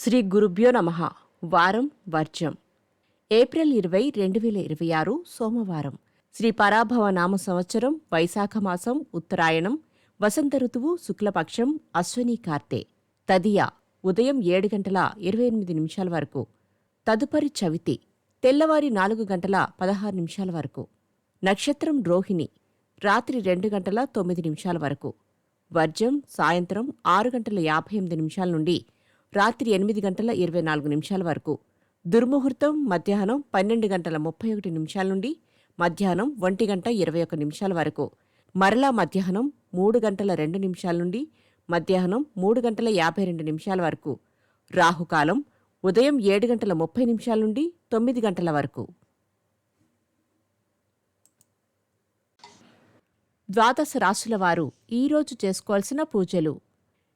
శ్రీ గురుభ్యో నమః. వారం వర్జం. ఏప్రిల్ 20, 2026 సోమవారం. శ్రీ పరాభవ నామ సంవత్సరం వైశాఖ మాసం ఉత్తరాయణం వసంత ఋతువు శుక్లపక్షం అశ్వనీ కార్తె. తదియ ఉదయం 7 గంటల 28 నిమిషాల వరకు. తదుపరి చవితి తెల్లవారి 4 గంటల 16 నిమిషాల వరకు. నక్షత్రం రోహిణి రాత్రి 2 గంటల 9 నిమిషాల వరకు. వర్జం సాయంత్రం 6 గంటల 58 నిమిషాల నుండి రాత్రి 8 గంటల 24 నిమిషాల వరకు. దుర్ముహూర్తం మధ్యాహ్నం 12 గంటల 31 నిమిషాల నుండి మధ్యాహ్నం 1 గంట 21 నిమిషాల వరకు. మరలా మధ్యాహ్నం 3 గంటల 2 నిమిషాల నుండి మధ్యాహ్నం 3 గంటల 52 నిమిషాల వరకు. రాహుకాలం ఉదయం 7 గంటల 30 నిమిషాల నుండి 9 గంటల వరకు. ద్వాదశ రాశుల వారు ఈరోజు చేసుకోవాల్సిన పూజలు.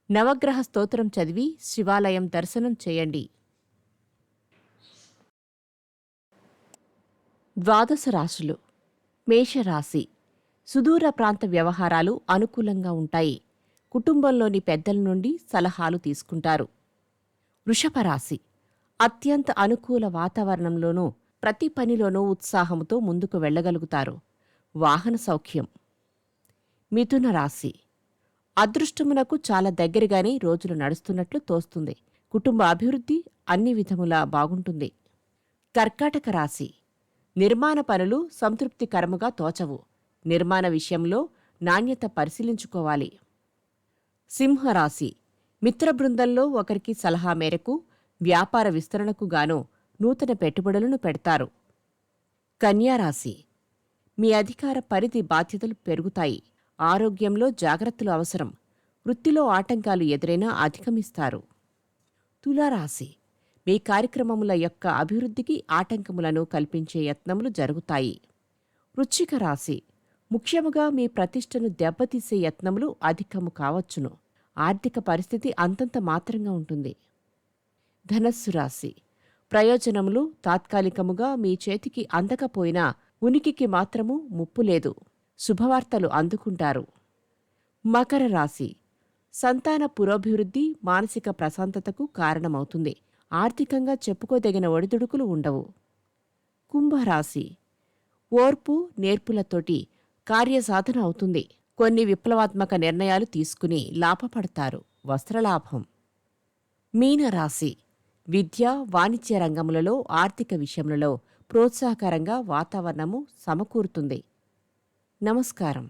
నవగ్రహ స్తోత్రం చదివి శివాలయం దర్శనం చేయండి. ద్వాదశ రాశులు. మేషరాశి. సుదూర ప్రాంత వ్యవహారాలు అనుకూలంగా ఉంటాయి. కుటుంబంలోని పెద్దల నుండి సలహాలు తీసుకుంటారు. వృషభరాశి. అత్యంత అనుకూల వాతావరణంలోనూ ప్రతి పనిలోనూ ఉత్సాహంతో ముందుకు వెళ్ళగలుగుతారు. వాహన సౌఖ్యం. మిథున రాశి. అదృష్టమునకు చాలా దగ్గరగానే రోజులు నడుస్తున్నట్లు తోస్తుంది. కుటుంబ అభివృద్ధి అన్ని విధములా బాగుంటుంది. కర్కాటక రాశి. నిర్మాణ పనులు సంతృప్తికరముగా తోచవు. నిర్మాణ విషయంలో నాణ్యత పరిశీలించుకోవాలి. సింహరాశి. మిత్రబృందంలో ఒకరికి సలహా మేరకు వ్యాపార విస్తరణకు గాను నూతన పెట్టుబడులను పెడతారు. కన్యారాశి. మీ అధికార పరిధి బాధ్యతలు పెరుగుతాయి. ఆరోగ్యంలో జాగ్రత్తలు అవసరం. వృత్తిలో ఆటంకాలు ఎదురైనా అధిగమిస్తారు. తులారాశి. మీ కార్యక్రమముల యొక్క అభివృద్ధికి ఆటంకములను కల్పించే యత్నములు జరుగుతాయి. వృశ్చిక రాశి. ముఖ్యముగా మీ ప్రతిష్టను దెబ్బతీసే యత్నములు అధికము కావచ్చును. ఆర్థిక పరిస్థితి అంతంత మాత్రంగా ఉంటుంది. ధనస్సు రాశి. ప్రయోజనములు తాత్కాలికముగా మీ చేతికి అందకపోయినా ఉనికికి మాత్రము ముప్పు లేదు. శుభవార్తలు అందుకుంటారు. మకర రాశి. సంతాన పురోభివృద్ధి మానసిక ప్రశాంతతకు కారణమవుతుంది. ఆర్థికంగా చెప్పుకోదగిన ఒడిదుడుకులు ఉండవు. కుంభరాశి. ఓర్పు నేర్పులతోటి కార్యసాధన అవుతుంది. కొన్ని విప్లవాత్మక నిర్ణయాలు తీసుకుని లాభపడతారు. వస్త్రలాభం. మీనరాశి. విద్య వాణిజ్య రంగములలో ఆర్థిక విషయములలో ప్రోత్సాహకరంగా వాతావరణము సమకూరుతుంది. నమస్కారం.